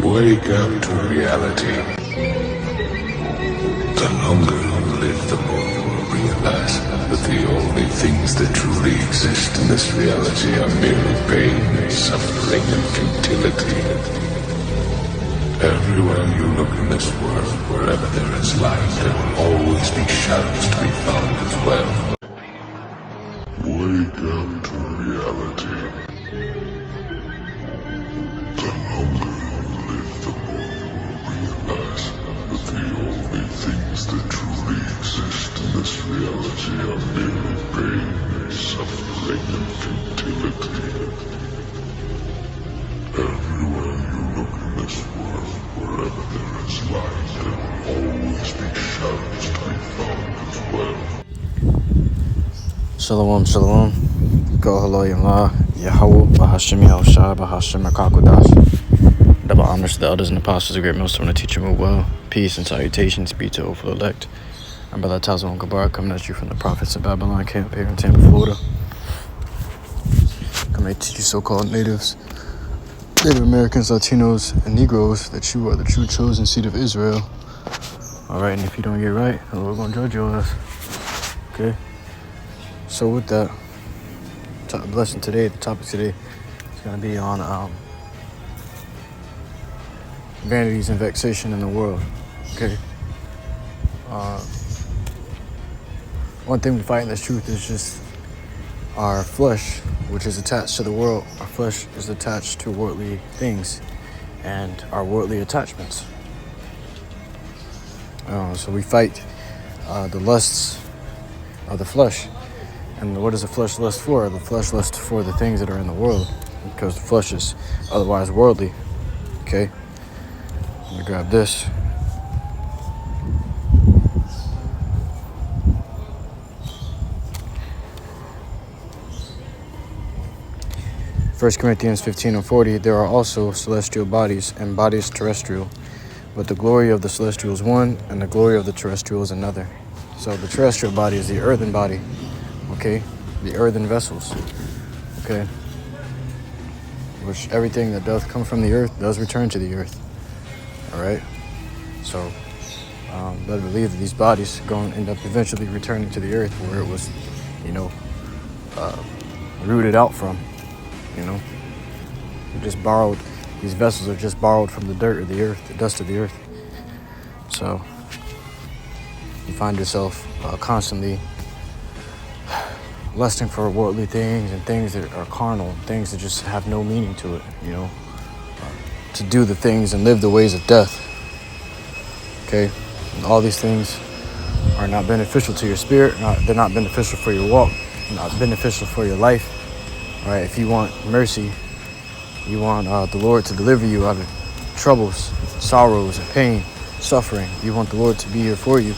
Wake up to reality. The longer you live, the more you will realize that the only things that truly exist in this reality are merely pain, suffering, and futility. Everywhere you look in this world, wherever there is light, there will always be shadows to be found as well. Wake up to reality. The longer you live, the more you will realize that the only things that truly exist in this reality are merely pain, suffering, and futility. Everywhere you look in this world, wherever there is light, there will always be shadows to be found as well. Shalom, shalom. HALALYAM, YAHAWAH, BAHASHAM, BAHASHAM, QADASH. Double honors to the elders and apostles, the great millstone, the teacher move well. Peace and salutations be to all for the elect. I'm Brother Tazwan Gabar, coming at you from the Prophets of Babylon camp here in Tampa, Florida. Coming to teach you so-called natives, Native Americans, Latinos, and Negroes that you are the true chosen seed of Israel. Alright, and if you don't get right, we're going to judge your ass. Okay? So with that, lesson today, the topic today is going to be on vanities and vexation in the world. Okay? One thing we find in this truth is just our flesh, which is attached to the world. Our flesh is attached to worldly things and our worldly attachments. So we fight the lusts of the flesh. And what does the flesh lust for? The flesh lusts for the things that are in the world, because the flesh is otherwise worldly. Okay? Let me grab this. First Corinthians 15:40, there are also celestial bodies and bodies terrestrial, but the glory of the celestial is one, and the glory of the terrestrial is another. So the terrestrial body is the earthen body. Okay, the earthen vessels, okay, which everything that doth come from the earth does return to the earth. All right, so let believe that these bodies are going to end up eventually returning to the earth where it was, rooted out from. Just borrowed. These vessels are just borrowed from the dirt of the earth, the dust of the earth. So you find yourself constantly lusting for worldly things and things that are carnal, things that just have no meaning to it, to do the things and live the ways of death. Okay? And all these things are not beneficial to your spirit, they're not beneficial for your walk, not beneficial for your life. Right? If you want mercy, you want the Lord to deliver you out of troubles, sorrows, and pain, suffering. You want the Lord to be here for you.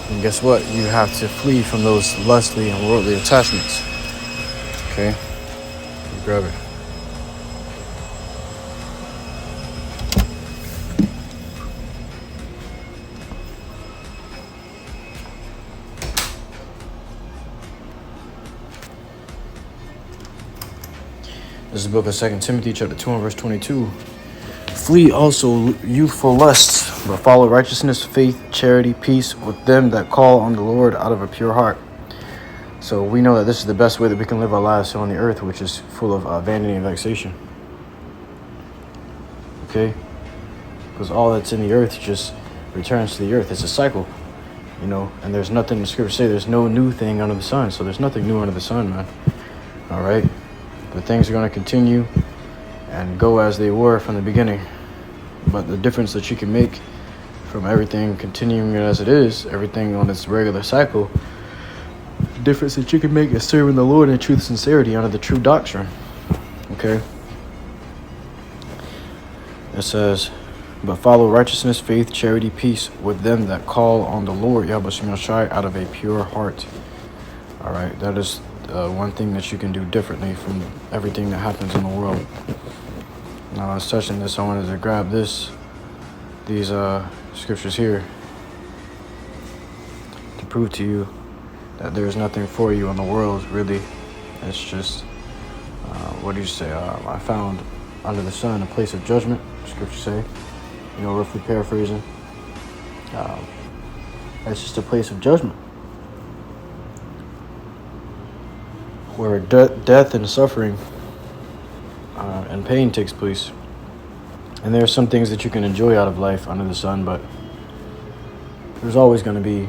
And guess what? You have to flee from those lustly and worldly attachments. Okay? Grab it. This is the book of 2 Timothy, chapter 2, and verse 22. Flee also youthful lusts, but follow righteousness, faith, charity, peace with them that call on the Lord out of a pure heart. So we know that this is the best way that we can live our lives on the earth, which is full of vanity and vexation. Okay? Because all that's in the earth just returns to the earth. It's a cycle, and there's nothing the scriptures say. There's no new thing under the sun. So there's nothing new under the sun, man. All right? The things are going to continue and go as they were from the beginning. But the difference that you can make from everything continuing as it is, everything on its regular cycle, the difference that you can make is serving the Lord in truth and sincerity under the true doctrine. Okay? It says, but follow righteousness, faith, charity, peace with them that call on the Lord, YAHAWASHI, out of a pure heart. All right, that is one thing that you can do differently from everything that happens in the world. Now, I was touching this, I wanted to grab these scriptures here to prove to you that there's nothing for you in the world, really. It's just, I found under the sun, a place of judgment, scripture say, roughly paraphrasing. It's just a place of judgment where death and suffering and pain takes place. And there are some things that you can enjoy out of life under the sun, but there's always going to be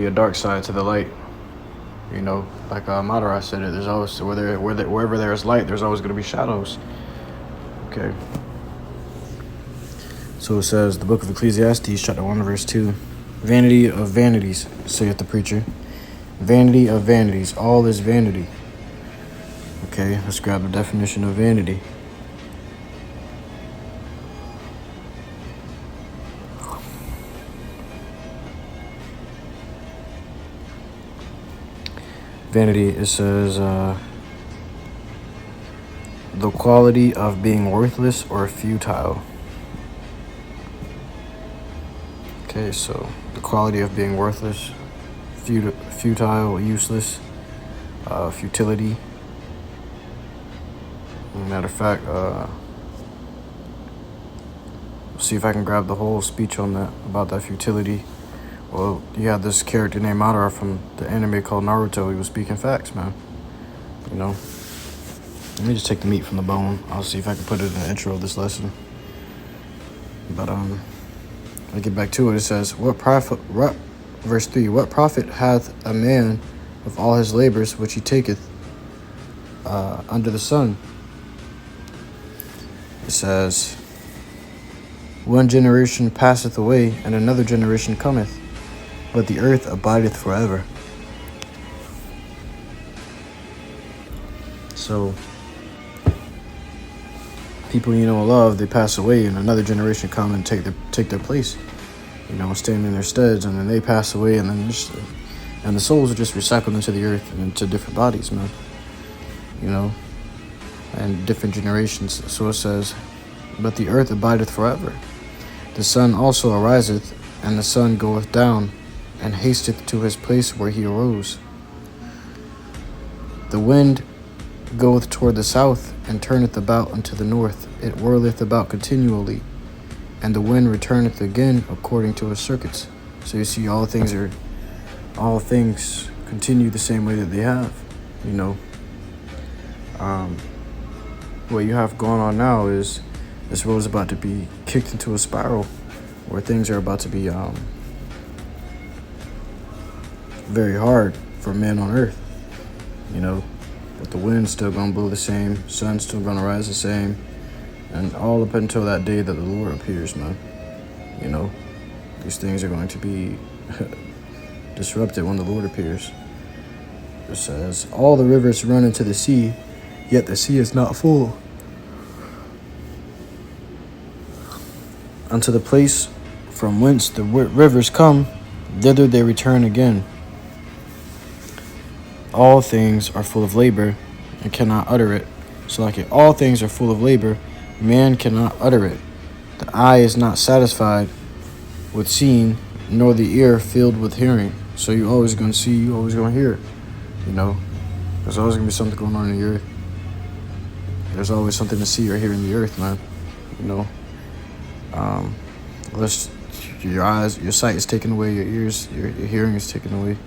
a dark side to the light. Like Madara said it. There's always wherever there's light, there's always going to be shadows. Okay. So it says, the book of Ecclesiastes, chapter 1, verse 2, "Vanity of vanities, saith the preacher. Vanity of vanities, all is vanity." Okay, let's grab the definition of vanity. Vanity, it says, the quality of being worthless or futile. Okay, so the quality of being worthless, futile, useless, futility. Matter of fact, see if I can grab the whole speech on that, about that futility. Well, you had this character named Madara from the anime called Naruto. He was speaking facts, man. Let me just take the meat from the bone. I'll see if I can put it in the intro of this lesson. But I'll get back to it. It says, verse 3, "What profit hath a man of all his labors which he taketh under the sun?" It says, "One generation passeth away, and another generation cometh, but the earth abideth forever." So, people love, they pass away, and another generation come and take their place, stand in their steads, and then they pass away, and then and the souls are just recycled into the earth and into different bodies, man. And different generations. So it says, "But the earth abideth forever. The sun also ariseth, and the sun goeth down, and hasteth to his place where he arose. The wind goeth toward the south, and turneth about unto the north. It whirleth about continually, and the wind returneth again according to his circuits." So you see, all things continue the same way that they have. What you have going on now is this world is about to be kicked into a spiral where things are about to be very hard for men on earth. But the wind's still gonna blow the same, sun's still gonna rise the same, and all up until that day that the Lord appears, man. These things are going to be disrupted when the Lord appears. It says, "All the rivers run into the sea, yet the sea is not full. Unto the place from whence the rivers come, thither they return again. All things are full of labor, and cannot utter it." So all things are full of labor, man cannot utter it. The eye is not satisfied with seeing, nor the ear filled with hearing. So you're always going to see, you're always going to hear. There's always going to be something going on in the earth. There's always something to see or hear in the earth, man. Unless your sight is taken away, your ears, your hearing is taken away.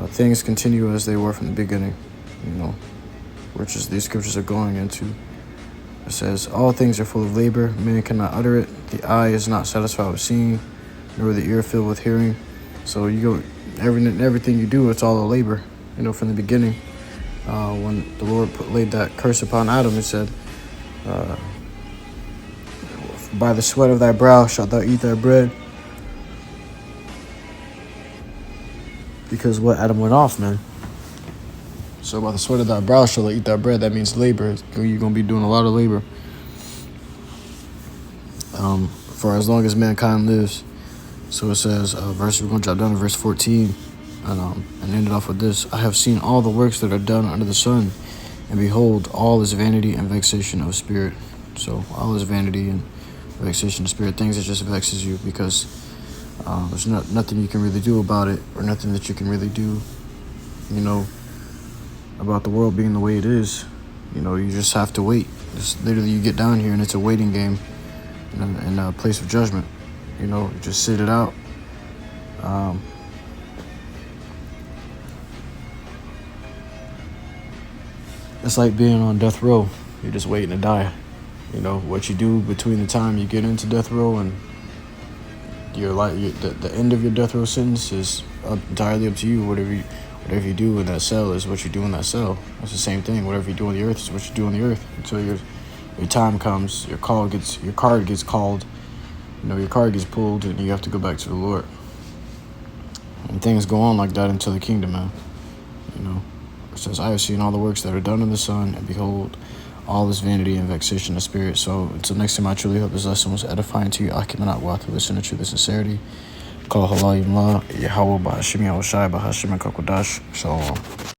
Things continue as they were from the beginning, which is these scriptures are going into. It says, "All things are full of labor, man cannot utter it. The eye is not satisfied with seeing, nor the ear filled with hearing." So everything you do, it's all a labor, from the beginning. When the Lord laid that curse upon Adam, it said, "By the sweat of thy brow shalt thou eat thy bread." Because what Adam went off, man. So by the sweat of thy brow shall thou eat thy bread. That means labor. You're going to be doing a lot of labor. For as long as mankind lives. So it says, we're going to drop down to verse 14 and end it off with this. "I have seen all the works that are done under the sun, and behold, all is vanity and vexation of spirit." So all is vanity and vexation of spirit, things that just vexes you because there's nothing you can really do about it, or nothing that you can really do, about the world being the way it is. You know, you just have to wait. Just literally, you get down here and it's a waiting game in a place of judgment. You know, you just sit it out. It's like being on death row. You're just waiting to die. You know, what you do between the time you get into death row and your life, the end of your death row sentence is entirely up to you. Whatever you do in that cell is what you do in that cell. It's the same thing. Whatever you do on the earth is what you do on the earth until your time comes. Your card gets called. You know, your card gets pulled, and you have to go back to the Lord. And things go on like that until the kingdom, man. You know, it says, "I have seen all the works that are done in the Son, and behold, all this vanity and vexation of spirit." So until next time, I truly hope this lesson was edifying to you. I cannot walk to listen to truth and sincerity. Call HALALYAM, YAHAWAH, BAHASHAM, YAHAWASHI, BAHASHAM, and QADASH. Shalom.